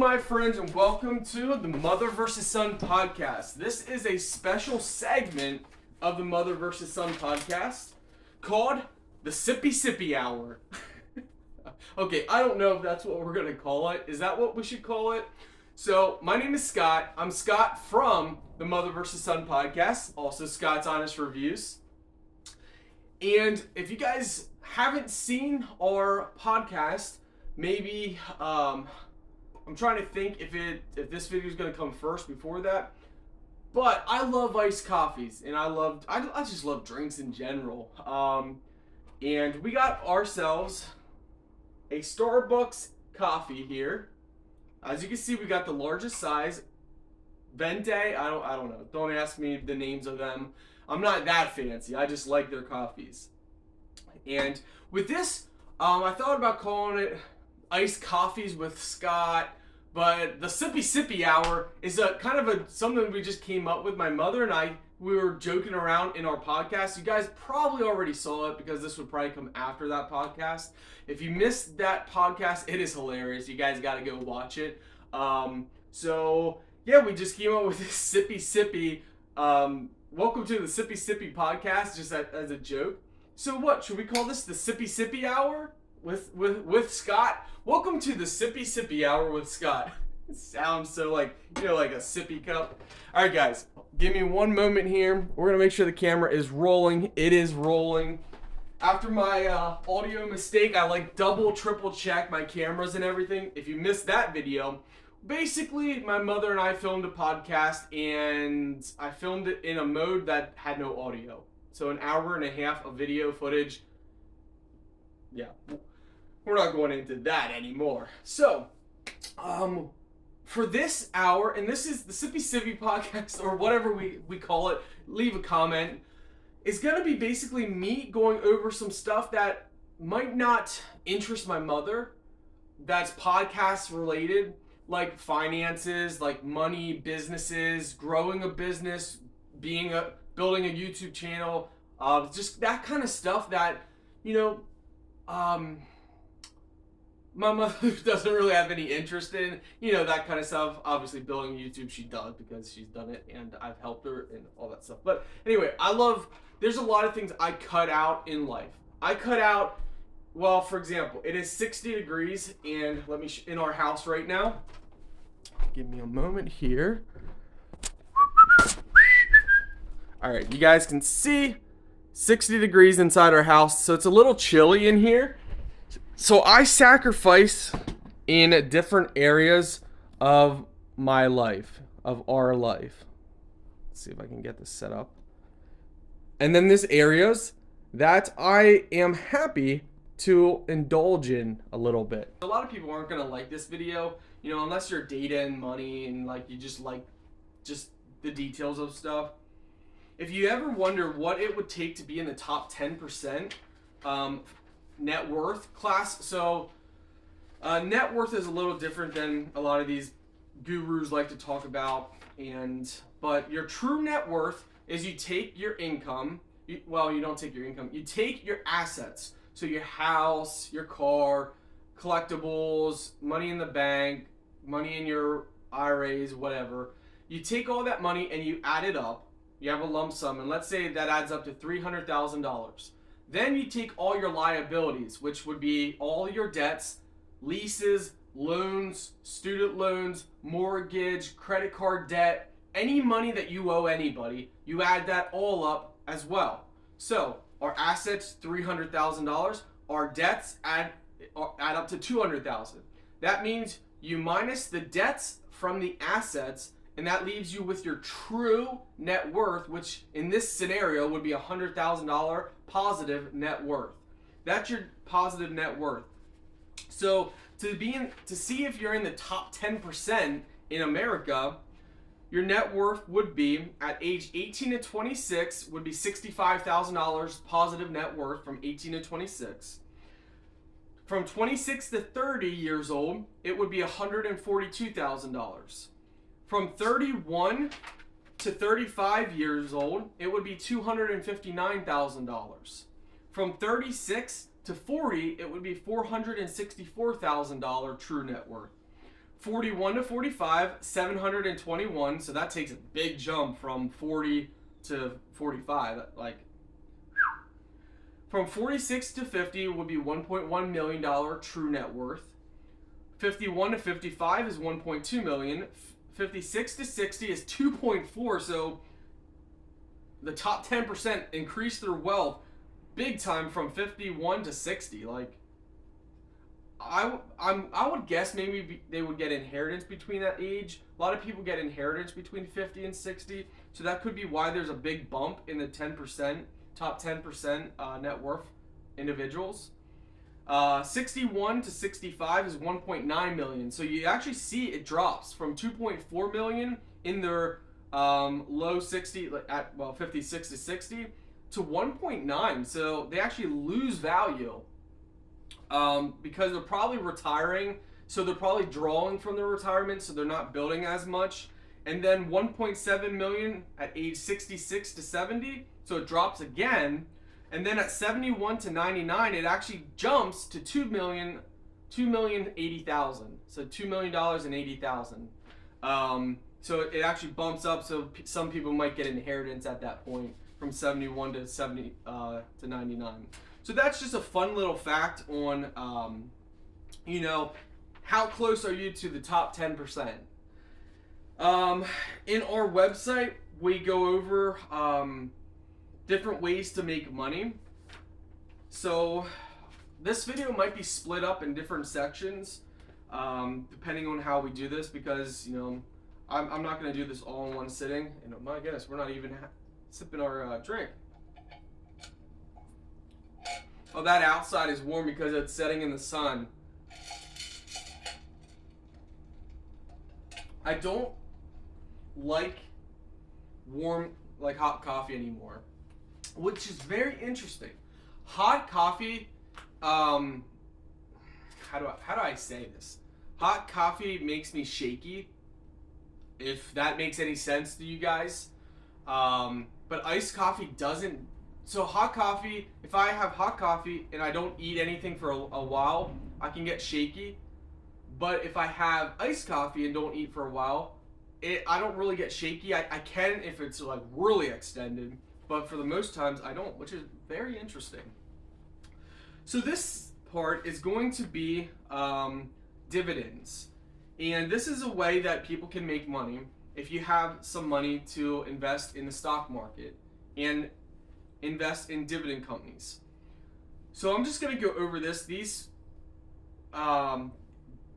my friends, and welcome to the Mother vs. Son podcast. This is a special segment of the Mother vs. Son podcast called the Sippy Hour. Okay, I don't know if that's what we're going to call it. Is that what we should call it? So, my name is Scott. I'm Scott from the Mother vs. Son podcast, also Scott's Honest Reviews. And if you guys haven't seen our podcast, maybe I'm trying to think if this video is going to come first before that. But I love iced coffees, and I just love drinks in general. And we got ourselves a Starbucks coffee here. As you can see, we got the largest size. Venti, I don't know. Don't ask me the names of them. I'm not that fancy. I just like their coffees. And with this, I thought about calling it Iced Coffees with Scott, but the Sippy Hour is something we just came up with. My mother and I, we were joking around in our podcast. You guys probably already saw it because this would probably come after that podcast. If you missed that podcast, it is hilarious. You guys got to go watch it. So yeah, we just came up with this Sippy. Welcome to the Sippy podcast, just as a joke. So what, should we call this the Sippy Hour with Scott? Welcome to the Sippy Hour with Scott. It sounds so like a sippy cup. All right, guys, give me one moment here. We're gonna make sure the camera is rolling. It is rolling. After my audio mistake, I double, triple check my cameras and everything. If you missed that video, basically my mother and I filmed a podcast, and I filmed it in a mode that had no audio. So an hour and a half of video footage. Yeah, we're not going into that anymore. So, for this hour, and this is the Sippy podcast, or whatever we call it, leave a comment, is going to be basically me going over some stuff that might not interest my mother, that's podcast related, like finances, like money, businesses, growing a business, building a YouTube channel, just that kind of stuff that, my mother doesn't really have any interest in, that kind of stuff. Obviously, building YouTube, she does because she's done it, and I've helped her and all that stuff. But anyway, there's a lot of things I cut out in life. I cut out, well, for example, it is 60 degrees, and in our house right now. Give me a moment here. All right, you guys can see 60 degrees inside our house, so it's a little chilly in here. So I sacrifice in different areas of my life, of our life. Let's see if I can get this set up. And then there's areas that I am happy to indulge in a little bit. A lot of people aren't going to like this video, unless you're data and money and you just like the details of stuff. If you ever wonder what it would take to be in the top 10% net worth class, so net worth is a little different than a lot of these gurus like to talk about, but your true net worth is you take your income, you don't take your income, you take your assets, so your house, your car, collectibles, money in the bank, money in your IRAs, whatever. You take all that money and you add it up. You have a lump sum, and let's say that adds up to $300,000. Then you take all your liabilities, which would be all your debts, leases, loans, student loans, mortgage, credit card debt, any money that you owe anybody, you add that all up as well. So our assets, $300,000. Our debts add up to $200,000. That means you minus the debts from the assets, and that leaves you with your true net worth, which in this scenario would be $100,000 positive net worth. That's your positive net worth. So to see if you're in the top 10% in America, your net worth would be at age 18 to 26 would be $65,000 positive net worth from 18 to 26. From 26 to 30 years old, it would be $142,000. From 31 to 35 years old, it would be $259,000. From 36 to 40, it would be $464,000 true net worth. 41 to 45, 721. So that takes a big jump from 40 to 45. Like, from 46 to 50 would be $1.1 million true net worth. 51 to 55 is 1.2 million. 56 to 60 is 2.4. So the top 10% increase their wealth big time from 51 to 60. Like, I would guess maybe they would get inheritance between that age. A lot of people get inheritance between 50 and 60, so that could be why there's a big bump in the 10%, top 10% net worth individuals. 61 to 65 is 1.9 million, so you actually see it drops from 2.4 million in their low 60, at 56 to 60, to 1.9. So they actually lose value. Because they're probably retiring, so they're probably drawing from their retirement, so they're not building as much. And then 1.7 million at age 66 to 70, so it drops again. And then at 71 to 99, it actually jumps to $2,080,000. So $2 million and 80,000. So it actually bumps up. So some people might get inheritance at that point from 71 to 70 to 99. So that's just a fun little fact on, how close are you to the top 10%? In our website, we go over different ways to make money. So this video might be split up in different sections, depending on how we do this, because, I'm not going to do this all in one sitting. And my goodness, we're not even sipping our drink. Oh, that outside is warm because it's setting in the sun. I don't like hot coffee anymore, which is very interesting. Hot coffee, how do I say this? Hot coffee makes me shaky, if that makes any sense to you guys. But iced coffee doesn't. So hot coffee, if I have hot coffee and I don't eat anything for a while, I can get shaky. But if I have iced coffee and don't eat for a while, I don't really get shaky. I can if it's like really extended, but for the most times I don't, which is very interesting. So this part is going to be dividends. And this is a way that people can make money if you have some money to invest in the stock market and invest in dividend companies. So I'm just going to go over this. These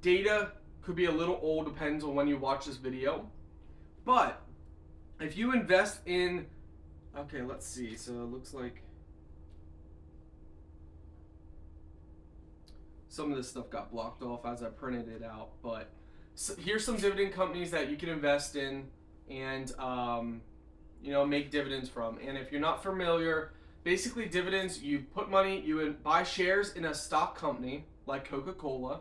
data could be a little old, depends on when you watch this video. But if you invest in, okay, let's see. So it looks like some of this stuff got blocked off as I printed it out. But so here's some dividend companies that you can invest in and make dividends from. And if you're not familiar, basically dividends, you put money, you buy shares in a stock company like Coca-Cola,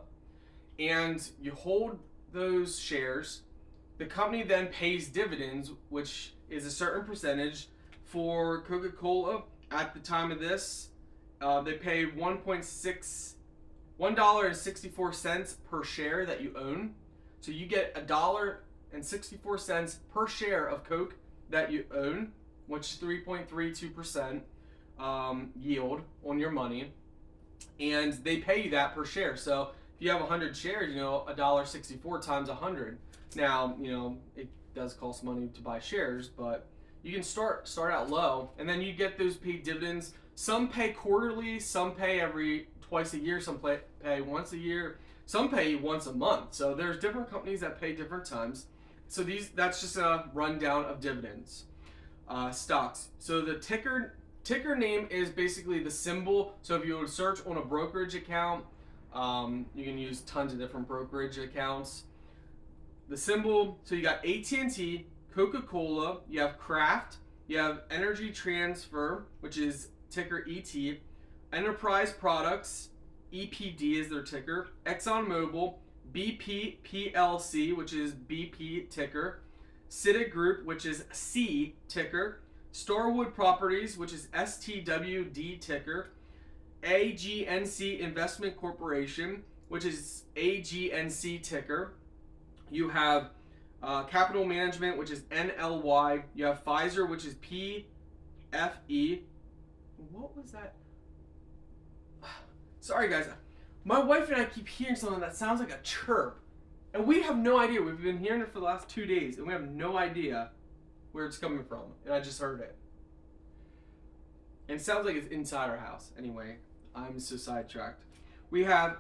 and you hold those shares. The company then pays dividends, which is a certain percentage. For Coca-Cola, at the time of this, they pay $1.64 per share that you own. So you get $1.64 per share of Coke that you own, which is 3.32% yield on your money, and they pay you that per share. So if you have 100 shares, $1.64 times 100. Now, it does cost money to buy shares, but you can start out low, and then you get those paid dividends. Some pay quarterly, some pay twice a year, some pay once a year, some pay once a month. So there's different companies that pay different times. So that's just a rundown of dividends. Stocks. So the ticker name is basically the symbol. So if you would search on a brokerage account, you can use tons of different brokerage accounts. The symbol, so you got AT&T, Coca-Cola, you have Kraft, you have Energy Transfer, which is ticker ET, Enterprise Products, EPD is their ticker, ExxonMobil, BP PLC, which is BP ticker, Citigroup, which is C ticker, Starwood Properties, which is STWD ticker, AGNC Investment Corporation, which is AGNC ticker, You have Capital Management, which is NLY. You have Pfizer, which is PFE. What was that? Sorry, guys. My wife and I keep hearing something that sounds like a chirp. And we have no idea. We've been hearing it for the last 2 days, and we have no idea where it's coming from. And I just heard it. And it sounds like it's inside our house. Anyway, I'm so sidetracked. We have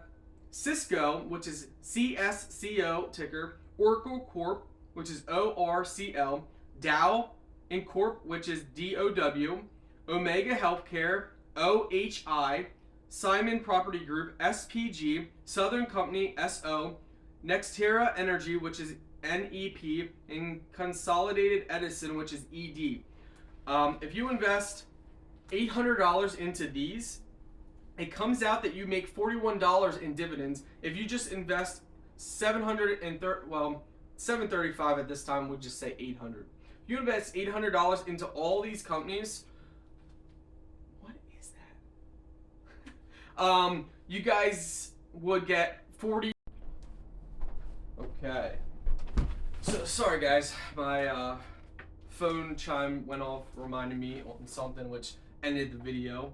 Cisco, which is CSCO ticker, Oracle Corp, which is ORCL, Dow Incorp, which is DOW, Omega Healthcare, OHI, Simon Property Group, SPG, Southern Company, SO, Nextera Energy, which is NEP, and Consolidated Edison, which is ED. If you invest $800 into these, it comes out that you make $41 in dividends. If you just invest $735 at this time, we'll just say $800. If you invest $800 into all these companies, what is that? You guys would get 40. Okay. So sorry guys, my phone chime went off, reminding me on something which ended the video.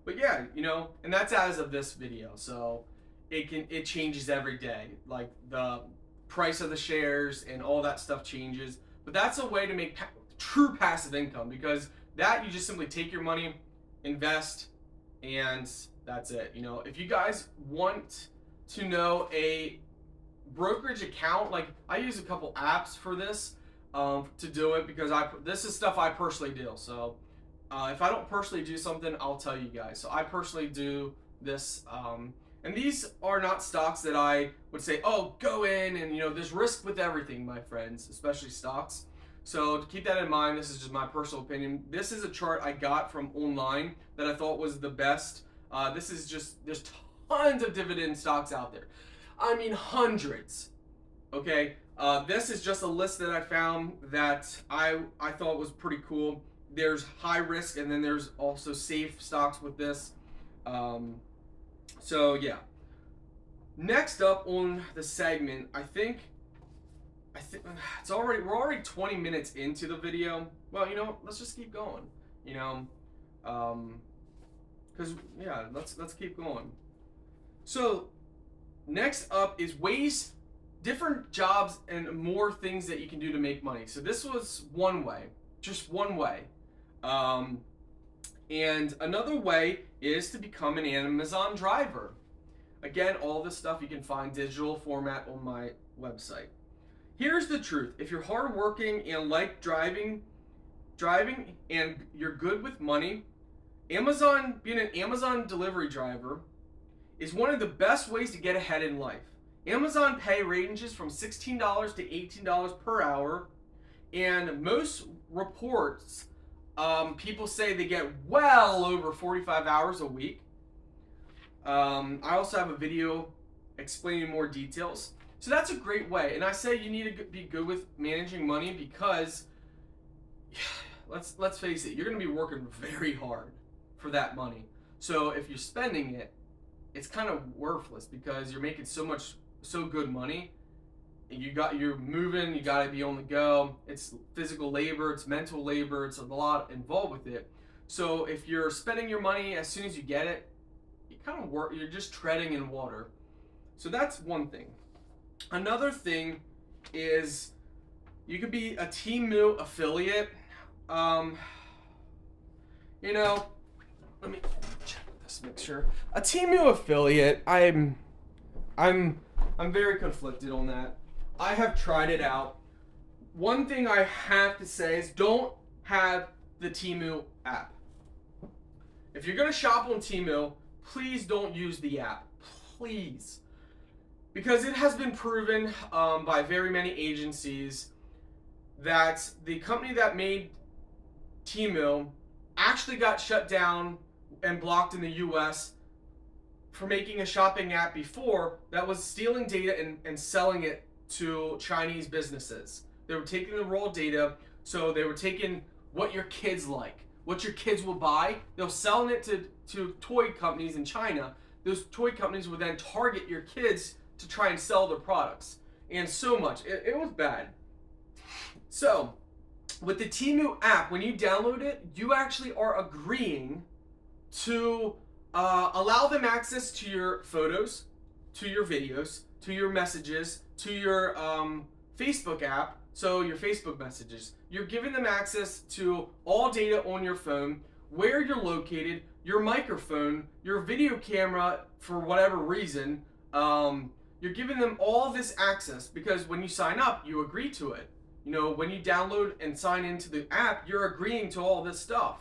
But yeah, you know, and that's as of this video, so it changes every day. Like the price of the shares and all that stuff changes. But that's a way to make true passive income, because that you just simply take your money, invest, and that's it. You know, if you guys want to know a brokerage account, like I use a couple apps for this to do it, because this is stuff I personally do. So if I don't personally do something, I'll tell you guys. So I personally do this, and these are not stocks that I would say, oh, go in, and you know, there's risk with everything, my friends, especially stocks. So to keep that in mind, this is just my personal opinion. This is a chart I got from online that I thought was the best. This is just, there's tons of dividend stocks out there. I mean, hundreds. Okay, this is just a list that I found that I thought was pretty cool. There's high risk, and then there's also safe stocks with this. So yeah. Next up on the segment, I think we're already 20 minutes into the video. Well, you know, let's just keep going. You know, because yeah, let's keep going. So next up is ways, different jobs, and more things that you can do to make money. So this was one way, just one way. And another way is to become an Amazon driver. Again, all this stuff you can find digital format on my website. Here's the truth. If you're hardworking and like driving and you're good with money, being an Amazon delivery driver is one of the best ways to get ahead in life. Amazon pay ranges from $16 to $18 per hour, and most reports, people say they get well over 45 hours a week. I also have a video explaining more details. So that's a great way. And I say you need to be good with managing money, because let's face it, you're going to be working very hard for that money. So if you're spending it, it's kind of worthless, because you're making so good money. You're moving, you got to be on the go. It's physical labor, it's mental labor, it's a lot involved with it. So if you're spending your money as soon as you get it, you're just treading in water. So that's one thing. Another thing is you could be a Temu affiliate. You know, let me check this, make sure. A Temu affiliate, I'm very conflicted on that. I have tried it out. One thing I have to say is don't have the Temu app. If you're gonna shop on Temu, please don't use the app. Please. Because it has been proven by very many agencies that the company that made Temu actually got shut down and blocked in the US for making a shopping app before that was stealing data and selling it to Chinese businesses. They were taking the raw data, so they were taking what your kids like, what your kids will buy. They're selling it to toy companies in China. Those toy companies would then target your kids to try and sell their products. and so much. It was bad. So, with the Temu app, when you download it, you actually are agreeing to allow them access to your photos, to your videos, to your messages, to your Facebook app, so your Facebook messages. You're giving them access to all data on your phone, where you're located, your microphone, your video camera for whatever reason. You're giving them all this access because when you sign up, you agree to it. You know, when you download and sign into the app, you're agreeing to all this stuff.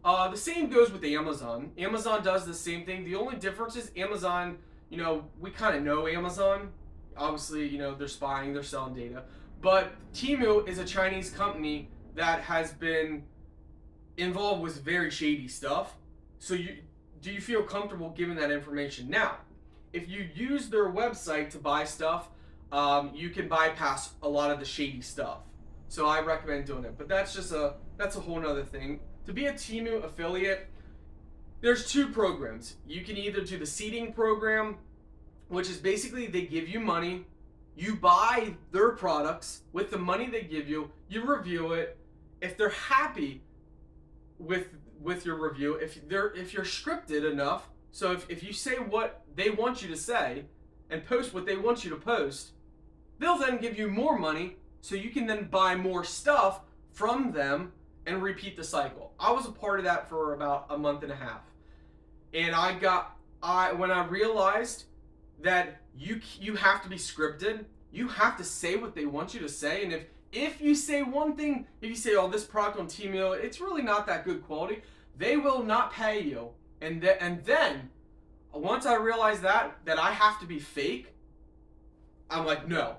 The same goes with Amazon. Amazon does the same thing. The only difference is Amazon, you know, we kind of know Amazon. Obviously, you know, they're spying, they're selling data. But Temu is a Chinese company that has been involved with very shady stuff. So do you feel comfortable giving that information? Now, if you use their website to buy stuff, you can bypass a lot of the shady stuff. So I recommend doing it. But that's a whole nother thing. To be a Temu affiliate, there's two programs. You can either do the seeding program, which is basically they give you money, you buy their products with the money they give you, you review it. If they're happy with your review, if you're scripted enough, so if you say what they want you to say and post what they want you to post, they'll then give you more money so you can then buy more stuff from them and repeat the cycle. I was a part of that for about a month and a half. And when I realized that you have to be scripted, you have to say what they want you to say, and if you say one thing, if you say, oh, this product on Temu, it's really not that good quality, they will not pay you. And then once I realized that I have to be fake, I'm like, no.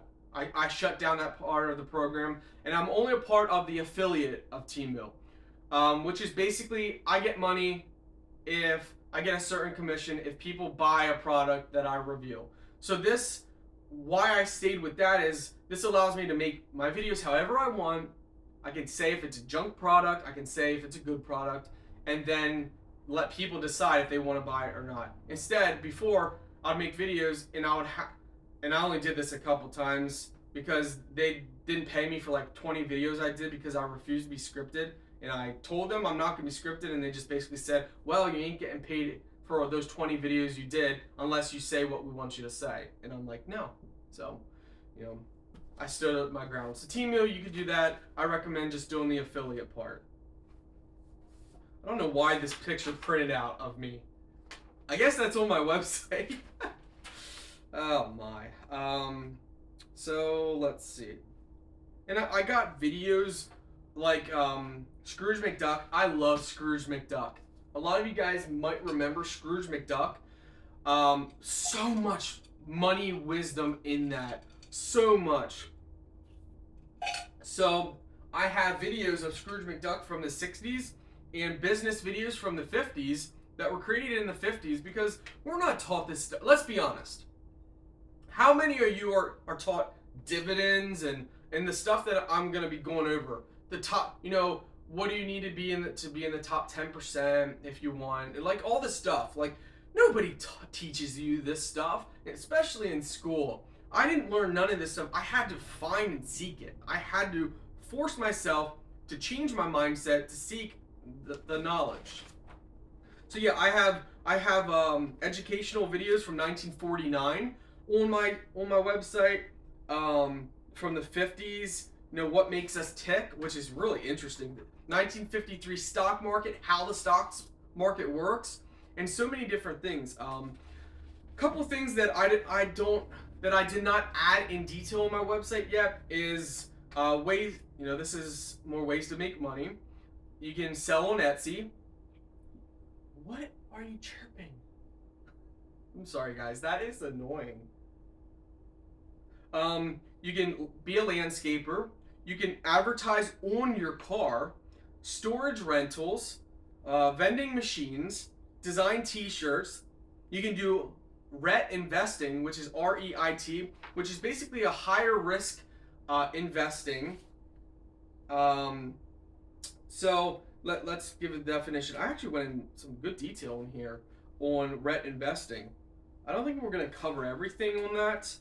I shut down that part of the program, and I'm only a part of the affiliate of Temu, which is basically I get money if I get a certain commission if people buy a product that I review. So why I stayed with that is this allows me to make my videos however I want. I can say if it's a junk product, I can say if it's a good product, and then let people decide if they want to buy it or not. Instead, before I'd make videos and I only did this a couple times because they didn't pay me for like 20 videos I did because I refused to be scripted. And I told them I'm not going to be scripted, and they just basically said, well, you ain't getting paid for those 20 videos you did unless you say what we want you to say. And I'm like, no. So, you know, I stood up my ground. So Temu, you could do that. I recommend just doing the affiliate part. I don't know why this picture printed out of me. I guess that's on my website. Oh my. So let's see. And I got videos like Scrooge McDuck. I love Scrooge McDuck. A lot of you guys might remember Scrooge McDuck. So much money wisdom in that. So much. So I have videos of Scrooge McDuck from the 60s and business videos from the 50s that were created in the 50s because we're not taught this stuff. Let's be honest. How many of you are taught dividends and the stuff that I'm going to be going over? The top, you know, what do you need to be in the top 10% if you want? And like all this stuff. Like nobody teaches you this stuff, especially in school. I didn't learn none of this stuff. I had to find and seek it. I had to force myself to change my mindset to seek the knowledge. So yeah, I have educational videos from 1949 on my website, from the 50s. You know, what makes us tick, which is really interesting. 1953 stock market, how the stock market works, and so many different things. Couple of things that I did not add in detail on my website yet is ways. You know, this is more ways to make money. You can sell on Etsy. What are you chirping? I'm sorry, guys. That is annoying. You can be a landscaper. You can advertise on your car, storage rentals, vending machines, design t-shirts. You can do REIT investing, which is REIT, which is basically a higher risk investing. So let's give a definition. I actually went in some good detail in here on REIT investing. I don't think we're going to cover everything on that.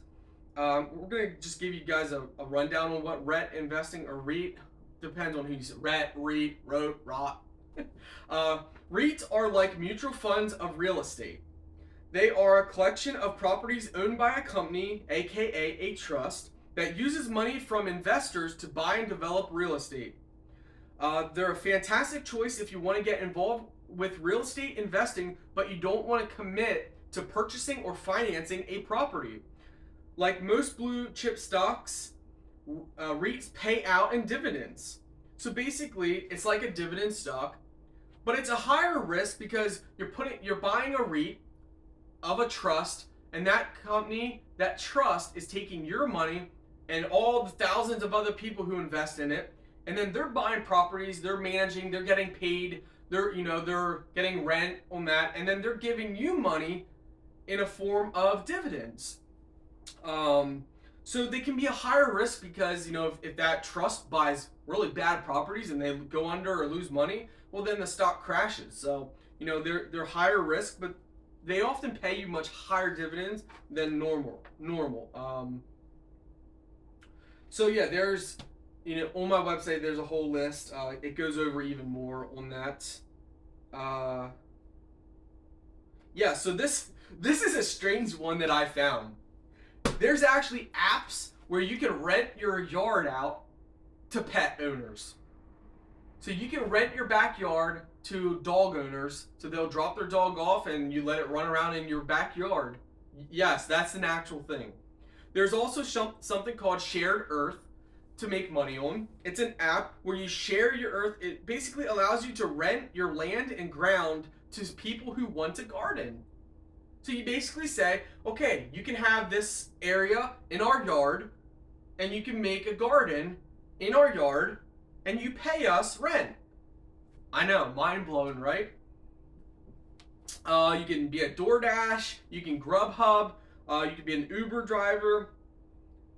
we're going to just give you guys a rundown on what REIT investing or REIT, depends on who you say, REIT, ROT. REITs are like mutual funds of real estate. They are a collection of properties owned by a company, aka a trust, that uses money from investors to buy and develop real estate. They're a fantastic choice if you want to get involved with real estate investing, but you don't want to commit to purchasing or financing a property. Like most blue chip stocks, REITs pay out in dividends. So basically, it's like a dividend stock, but it's a higher risk because you're buying a REIT of a trust, and that company, that trust, is taking your money and all the thousands of other people who invest in it, and then they're buying properties, they're managing, they're getting paid, they're getting rent on that, and then they're giving you money in a form of dividends. So they can be a higher risk because, if that trust buys really bad properties and they go under or lose money, well, then the stock crashes. So, they're higher risk, but they often pay you much higher dividends than normal. So yeah, there's, on my website, there's a whole list. It goes over even more on that. Yeah, so this is a strange one that I found. There's actually apps where you can rent your yard out to pet owners. So you can rent your backyard to dog owners, so they'll drop their dog off and you let it run around in your backyard. Yes, that's an actual thing. There's also something called Shared Earth to make money on. It's an app where you share your earth. It basically allows you to rent your land and ground to people who want to garden. So you basically say, okay, you can have this area in our yard and you can make a garden in our yard and you pay us rent. I know, mind blowing, right? You can be a DoorDash, you can Grubhub, you can be an Uber driver.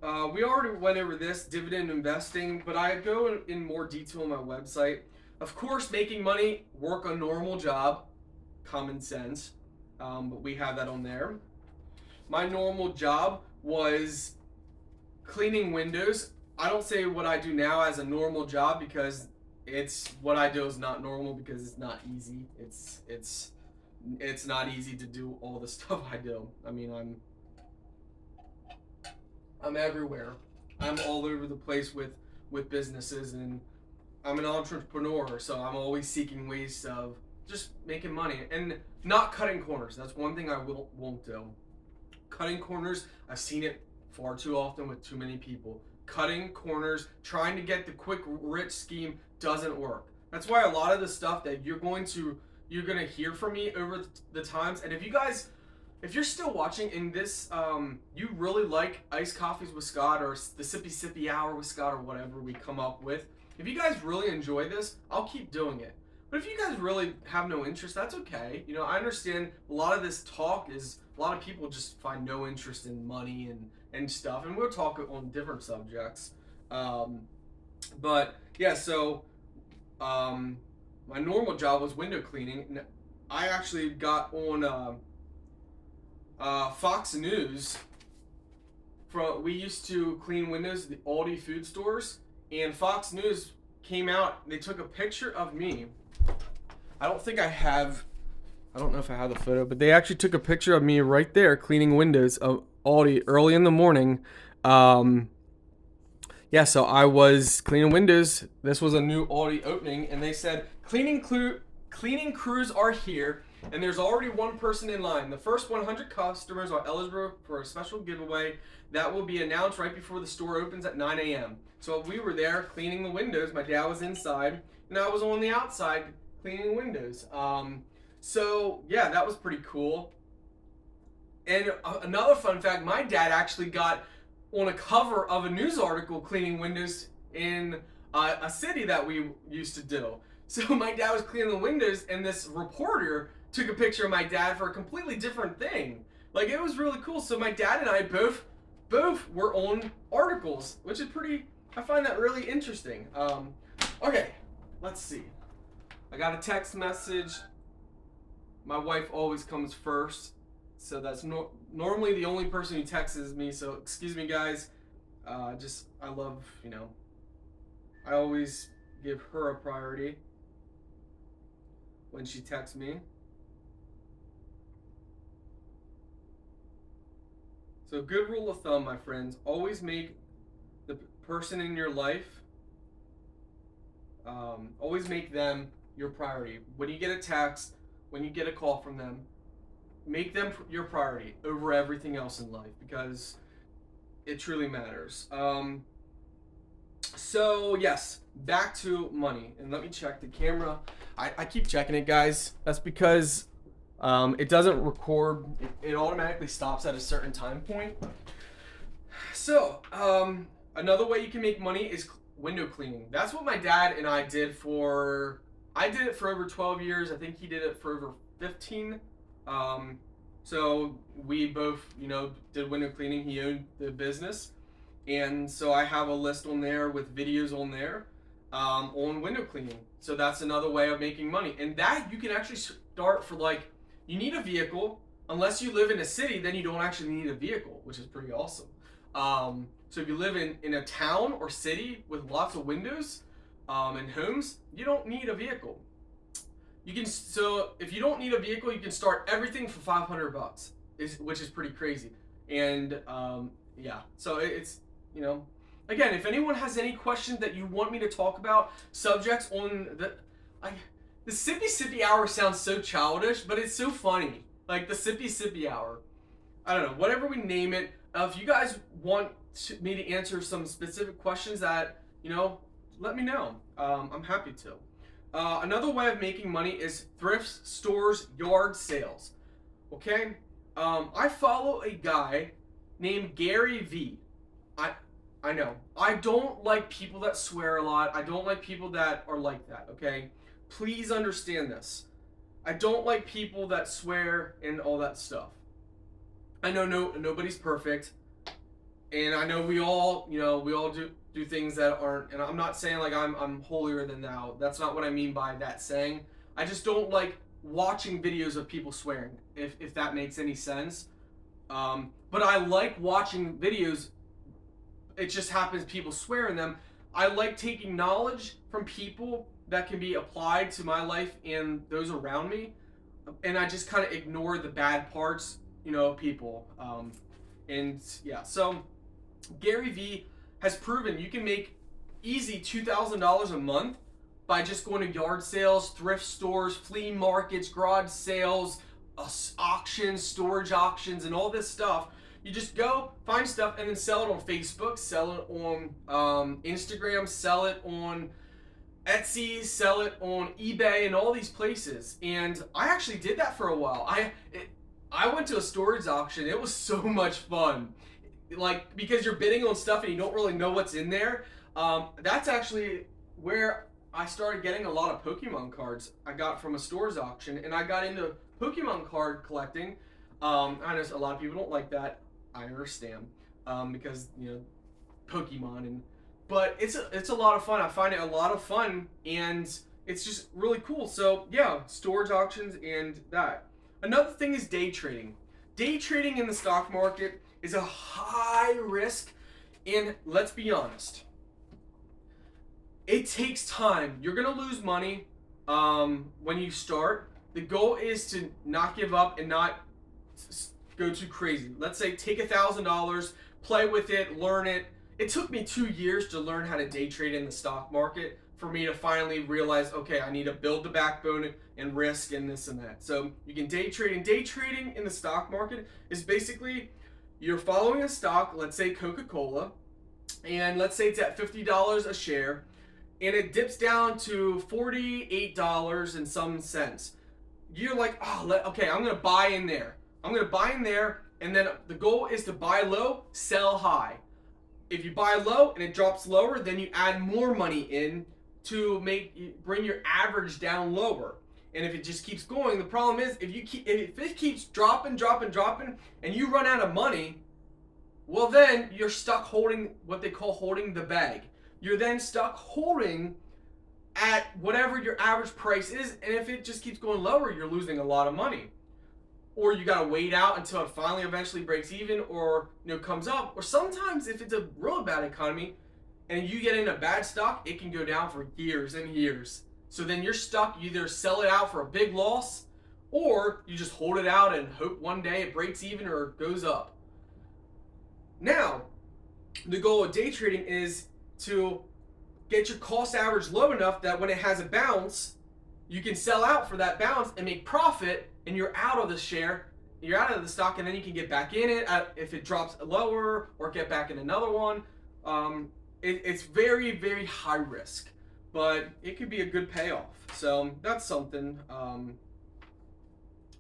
We already went over this, dividend investing, but I go in more detail on my website. Of course, making money, work a normal job, common sense, but we have that on there. My normal job was cleaning windows. I don't say what I do now as a normal job because it's what I do is not normal because it's not easy. It's not easy to do all the stuff I do. I mean, I'm everywhere. I'm all over the place with businesses, and I'm an entrepreneur, so I'm always seeking ways of just making money and not cutting corners. That's one thing I won't do. Cutting corners, I've seen it far too often with too many people. Cutting corners, trying to get the quick rich scheme doesn't work. That's why a lot of the stuff that you're gonna hear from me over the times, and if you're still watching in this, you really like iced coffees with Scott or the Sippy Hour with Scott or whatever we come up with. If you guys really enjoy this, I'll keep doing it. But if you guys really have no interest, that's okay. I understand a lot of this talk is, a lot of people just find no interest in money and stuff, and we'll talk on different subjects. But yeah, so my normal job was window cleaning. And I actually got on Fox News. We used to clean windows at the Aldi food stores, and Fox News came out. They took a picture of me. I don't know if I have the photo, but they actually took a picture of me right there cleaning windows of Aldi early in the morning. Yeah, so I was cleaning windows. This was a new Aldi opening, and they said, cleaning crews are here, and there's already one person in line. The first 100 customers are eligible for a special giveaway that will be announced right before the store opens at 9 a.m. So we were there cleaning the windows. My dad was inside, and I was on the outside cleaning windows. So yeah, that was pretty cool. And another fun fact, my dad actually got on a cover of a news article cleaning windows in a city that we used to do. So my dad was cleaning the windows, and this reporter took a picture of my dad for a completely different thing. Like, it was really cool. So my dad and I both were on articles, which is I find that really interesting. Okay, let's see. I got a text message. My wife always comes first. So that's normally the only person who texts me. So excuse me, guys. I love, I always give her a priority when she texts me. So good rule of thumb, my friends, always make the person in your life, always make them your priority. When you get a text, when you get a call from them, make them your priority over everything else in life, because it truly matters. So yes, back to money. And let me check the camera. I keep checking it, guys. That's because it doesn't record. It automatically stops at a certain time point. So another way you can make money is window cleaning. That's what my dad and I did for. I did it for over 12 years. I think he did it for over 15. So we both, did window cleaning. He owned the business. And so I have a list on there with videos on there on window cleaning. So that's another way of making money. And that you can actually start for you need a vehicle. Unless you live in a city, then you don't actually need a vehicle, which is pretty awesome. So if you live in a town or city with lots of windows and homes, you don't need a vehicle. So if you don't need a vehicle, you can start everything for $500, which is pretty crazy. And yeah, so it's, again, if anyone has any questions that you want me to talk about, subjects on the Sippy Hour sounds so childish, but it's so funny. Like the Sippy Hour. I don't know, whatever we name it. If you guys want me to answer some specific questions that, let me know. I'm happy to. Another way of making money is thrift stores, yard sales. Okay? I follow a guy named Gary V. I know. I don't like people that swear a lot. I don't like people that are like that, okay? Please understand this. I don't like people that swear and all that stuff. I know nobody's perfect. And I know we all do things that aren't, and I'm not saying I'm holier than thou. That's not what I mean by that saying. I just don't like watching videos of people swearing, if that makes any sense. But I like watching videos. It just happens people swear in them. I like taking knowledge from people that can be applied to my life and those around me, and I just kind of ignore the bad parts, of people. And yeah, so Gary V has proven you can make easy $2,000 a month by just going to yard sales, thrift stores, flea markets, garage sales, auctions, storage auctions, and all this stuff. You just go find stuff and then sell it on Facebook, sell it on Instagram, sell it on Etsy, sell it on eBay, and all these places. And I actually did that for a while. I went to a storage auction. It was so much fun. Because you're bidding on stuff and you don't really know what's in there. That's actually where I started getting a lot of Pokemon cards I got from a storage auction, and I got into Pokemon card collecting. I know a lot of people don't like that. I understand, because Pokemon, but it's a lot of fun. I find it a lot of fun, and it's just really cool. So yeah, storage auctions and that. Another thing is day trading. Day trading in the stock market is a high risk, and let's be honest, it takes time. You're gonna lose money when you start. The goal is to not give up and not go too crazy. Let's say take $1,000, play with it, learn it. It took me 2 years to learn how to day trade in the stock market for me to finally realize, okay, I need to build the backbone and risk and this and that. So you can day trade, and day trading in the stock market is basically you're following a stock, let's say Coca-Cola, and let's say it's at $50 a share, and it dips down to $48 and some cents. You're like, okay, I'm gonna buy in there. And then the goal is to buy low, sell high. If you buy low and it drops lower, then you add more money in to bring your average down lower. And if it just keeps going, the problem is if it keeps dropping, and you run out of money, well then you're stuck holding what they call holding the bag. You're then stuck holding at whatever your average price is, and if it just keeps going lower, you're losing a lot of money. or you gotta wait out until it finally eventually breaks even, or comes up. Or sometimes if it's a real bad economy and you get in a bad stock, it can go down for years and years. So then you're stuck. You either sell it out for a big loss, or you just hold it out and hope one day it breaks even or goes up. Now, the goal of day trading is to get your cost average low enough that when it has a bounce, you can sell out for that bounce and make profit, and you're out of the share, you're out of the stock, and then you can get back in it if it drops lower, or get back in another one. It's very, very high risk, but it could be a good payoff. So that's something.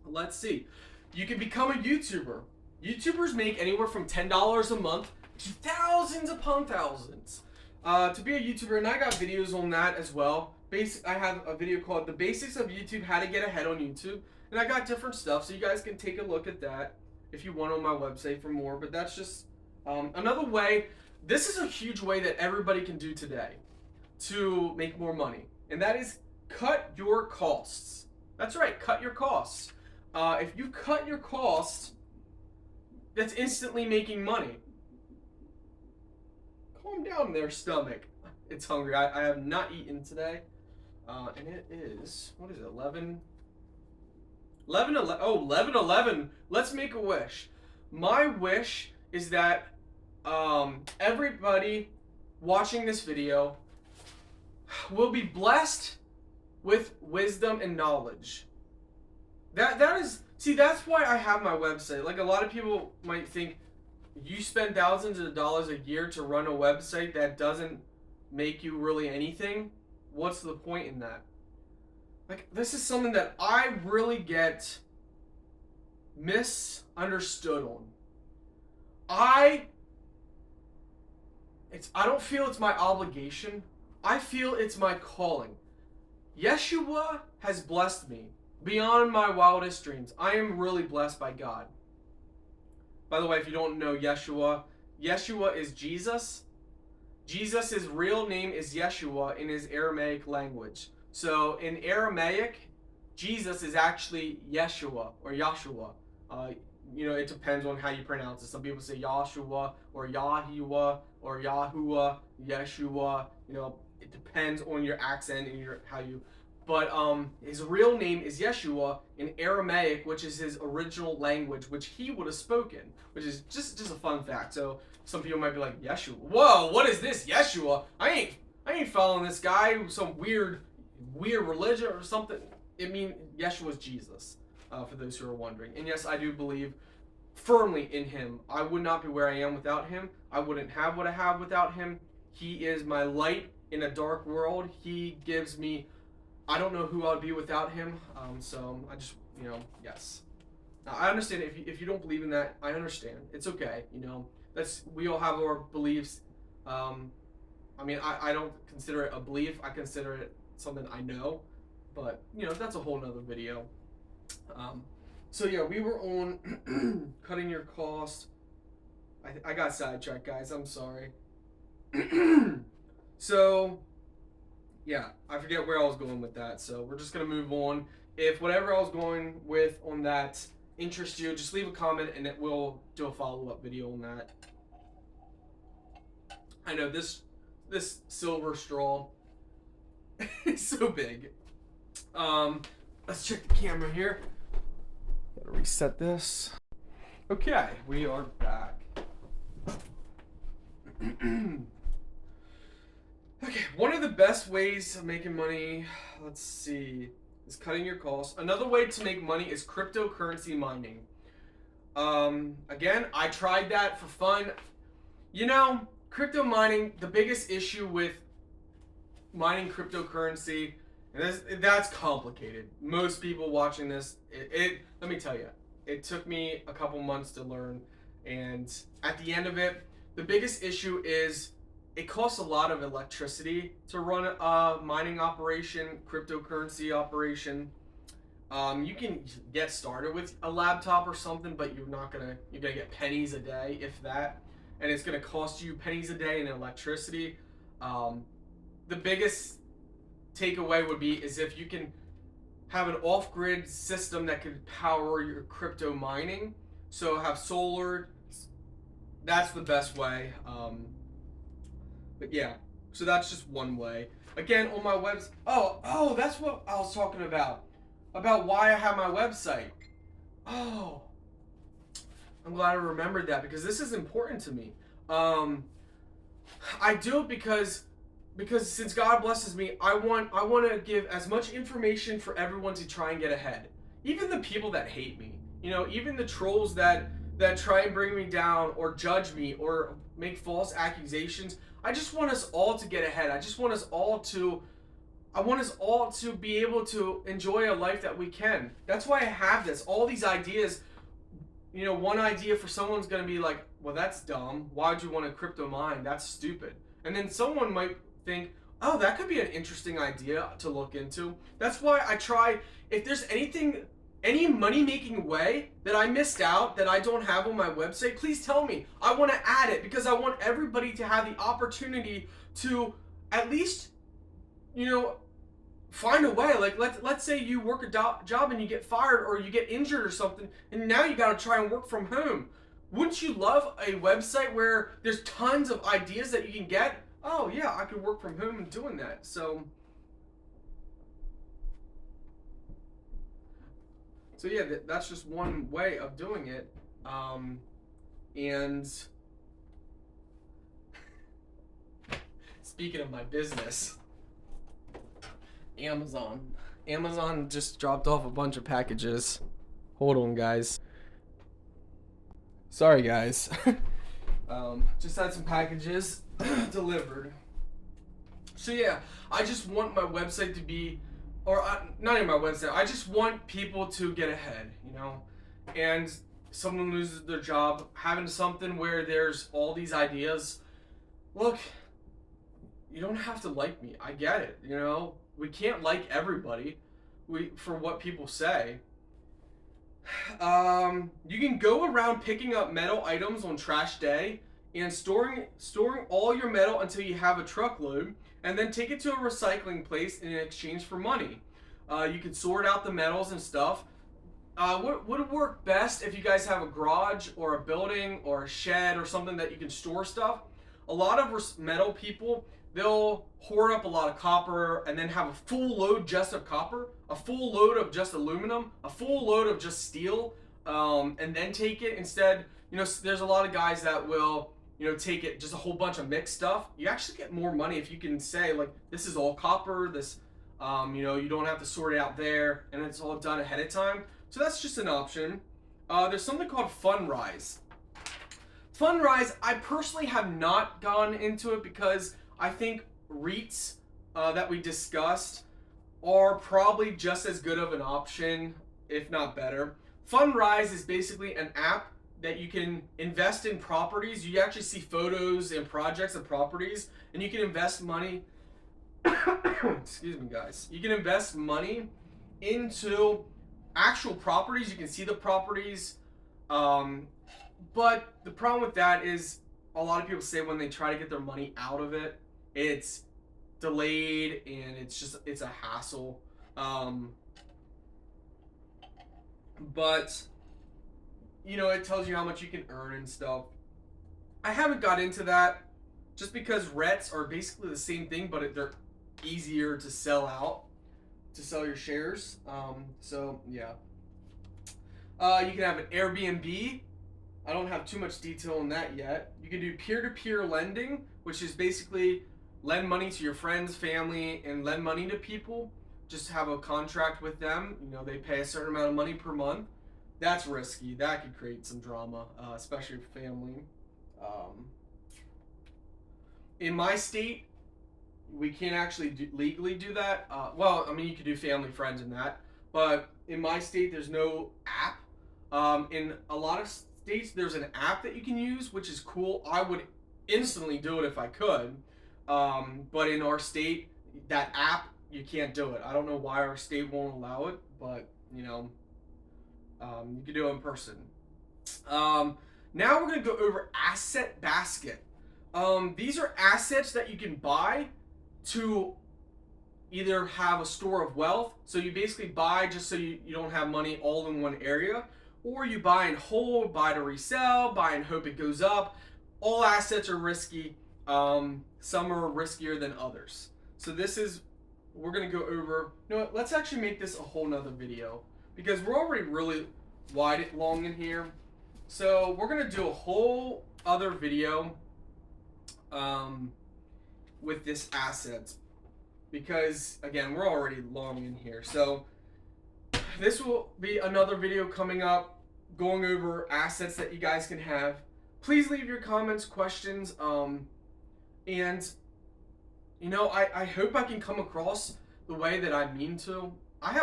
Let's see. You can become a YouTuber. YouTubers make anywhere from $10 a month to thousands upon thousands. To be a YouTuber, and I got videos on that as well. I have a video called The Basics of YouTube, How to Get Ahead on YouTube. And I got different stuff, so you guys can take a look at that if you want on my website for more. But that's just another way. This is a huge way that everybody can do today to make more money. And that is cut your costs. That's right, cut your costs. If you cut your costs, that's instantly making money. Calm down there, stomach. It's hungry. I have not eaten today. And it is, what is it, 11? 11. Let's make a wish. My wish is that everybody watching this video will be blessed with wisdom and knowledge. That is, see, that's why I have my website. Like, a lot of people might think, you spend thousands of dollars a year to run a website that doesn't make you really anything. What's the point in that? Like, this is something that I really get misunderstood on. I don't feel it's my obligation. I feel it's my calling. Yeshua has blessed me beyond my wildest dreams. I am really blessed by God. By the way, if you don't know Yeshua, Yeshua is Jesus. Jesus' real name is Yeshua in his Aramaic language. So in Aramaic, Jesus is actually Yeshua or Yahshua. It depends on how you pronounce it. Some people say Yahshua or Yahuwah or Yahuwah, Yeshua. It depends on your accent and how you. But his real name is Yeshua in Aramaic, which is his original language, which he would have spoken, which is just a fun fact. So some people might be like, Yeshua, whoa, what is this, Yeshua? I ain't following this guy, some weird religion or something. Yeshua is Jesus, for those who are wondering. And yes, I do believe firmly in him. I would not be where I am without him. I wouldn't have what I have without him. He is my light in a dark world. He gives me, I don't know who I'd be without him. So I just, yes. Now, I understand if you don't believe in that, I understand. It's okay, we all have our beliefs. I don't consider it a belief. I consider it something I know. But, that's a whole nother video. So yeah, we were on cutting your cost. I got sidetracked, guys. I'm sorry. So, yeah, I forget where I was going with that. So we're just going to move on. If whatever I was going with on that interests you, just leave a comment and we'll do a follow-up video on that. I know this silver straw is so big. Let's check the camera here. Gotta reset this. Okay, we are back. Okay, one of the best ways of making money, let's see, is cutting your costs. Another way to make money is cryptocurrency mining. Again, I tried that for fun. Crypto mining, the biggest issue with mining cryptocurrency, and that's complicated. Most people watching this, let me tell you, it took me a couple months to learn, and at the end of it, the biggest issue is it costs a lot of electricity to run a mining operation, cryptocurrency operation. You can get started with a laptop or something, but you're gonna get pennies a day, if that, and it's gonna cost you pennies a day in electricity. The biggest takeaway would be is if you can have an off-grid system that could power your crypto mining. So have solar. That's the best way. But yeah, so that's just one way. Again, on my website. Oh, that's what I was talking about. About why I have my website. Oh, I'm glad I remembered that because this is important to me. I do it because since God blesses me, I want to give as much information for everyone to try and get ahead. Even the people that hate me, even the trolls that try and bring me down or judge me or make false accusations. I just want us all to get ahead. I want us all to be able to enjoy a life that we can. That's why I have this. All these ideas, one idea for someone's going to be like, well, that's dumb. Why would you want to crypto mine? That's stupid. And then someone might think, oh, that could be an interesting idea to look into. That's why I try, if there's any money-making way that I missed out that I don't have on my website, please tell me. I want to add it because I want everybody to have the opportunity to at least, find a way. Like let's say you work a job and you get fired or you get injured or something, and now you got to try and work from home. Wouldn't you love a website where there's tons of ideas that you can get? Oh yeah, I could work from home and doing that. So yeah, that's just one way of doing it. And speaking of my business, Amazon just dropped off a bunch of packages. Hold on, guys. Sorry, guys. Just had some packages delivered. So yeah, I just want my website to be, not even my website, I just want people to get ahead, and someone loses their job, having something where there's all these ideas. Look, you don't have to like me. I get it, we can't like everybody for what people say. You can go around picking up metal items on trash day and storing all your metal until you have a truckload, and then take it to a recycling place in exchange for money. You can sort out the metals and stuff. What would work best if you guys have a garage or a building or a shed or something that you can store stuff? A lot of metal people, they'll hoard up a lot of copper and then have a full load just of copper, a full load of just aluminum, a full load of just steel, and then take it instead. There's a lot of guys that will, take it just a whole bunch of mixed stuff. You actually get more money if you can say, like, this is all copper, this, you don't have to sort it out there, and it's all done ahead of time. So that's just an option. There's something called Fundrise. Fundrise, I personally have not gone into it because I think REITs that we discussed are probably just as good of an option, if not better. Fundrise is basically an app that you can invest in properties. You actually see photos and projects of properties, and you can invest money. Excuse me, guys. You can invest money into actual properties. You can see the properties. But the problem with that is a lot of people say when they try to get their money out of it, it's delayed and it's a hassle. But it tells you how much you can earn and stuff. I haven't got into that just because REITs are basically the same thing, but they're easier to sell your shares. So yeah. You can have an Airbnb. I don't have too much detail on that yet. You can do peer-to-peer lending, which is basically lend money to your friends, family, and lend money to people. Just have a contract with them. They pay a certain amount of money per month. That's risky. That could create some drama, especially for family. In my state, we can't actually legally do that. You could do family, friends, and that. But in my state, there's no app. In a lot of states, there's an app that you can use, which is cool. I would instantly do it if I could. But in our state, that app, you can't do it. I don't know why our state won't allow it, but you can do it in person. Now we're going to go over Asset Basket. These are assets that you can buy to either have a store of wealth, so you basically buy just so you don't have money all in one area, or you buy and hold, buy to resell, buy and hope it goes up. All assets are risky. Some are riskier than others. So we're gonna go over, you know what, let's actually make this a whole nother video because we're already really long in here. So we're gonna do a whole other video with this assets because again we're already long in here. So this will be another video coming up going over assets that you guys can have. Please leave your comments, questions, and you know, I hope I can come across the way that I mean to. I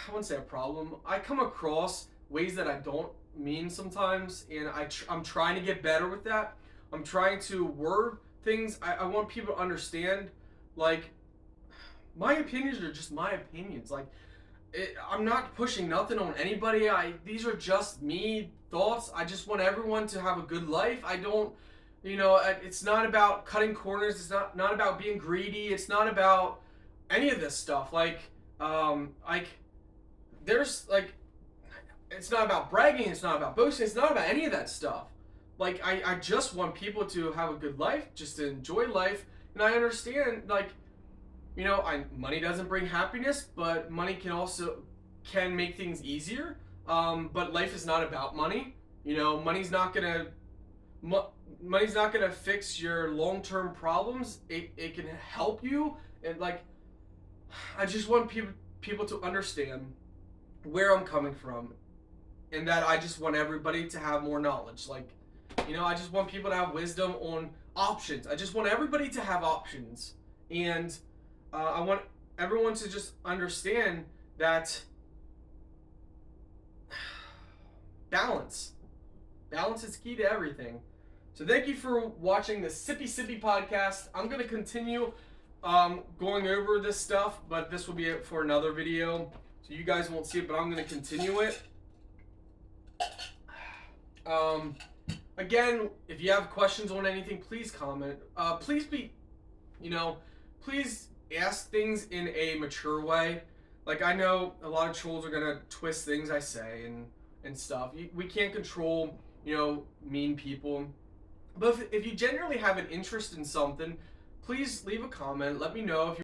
wouldn't say a problem. I come across ways that I don't mean sometimes, and I'm trying to get better with that. I'm trying to word things. I want people to understand, like, my opinions are just my opinions. Like, I'm not pushing nothing on anybody. These are just me thoughts. I just want everyone to have a good life. I don't, you know, it's not about cutting corners. It's not about being greedy. It's not about any of this stuff. There's like, it's not about bragging. It's not about boasting. It's not about any of that stuff. Like, I just want people to have a good life, just to enjoy life. And I understand, like, you know, money doesn't bring happiness, but money can make things easier. But life is not about money. You know, money's not gonna fix your long-term problems. It can help you, and like, I just want people to understand where I'm coming from, and that I just want everybody to have more knowledge. Like, you know, I just want people to have wisdom on options. I just want everybody to have options, and I want everyone to just understand that balance is key to everything. So thank you for watching the Sippy Sippy podcast. I'm going to continue going over this stuff, but this will be it for another video. So you guys won't see it, but I'm going to continue it. Again, if you have questions on anything, please comment. Please ask things in a mature way. Like, I know a lot of trolls are going to twist things I say and stuff. We can't control, you know, mean people. But if you genuinely have an interest in something, please leave a comment. Let me know if you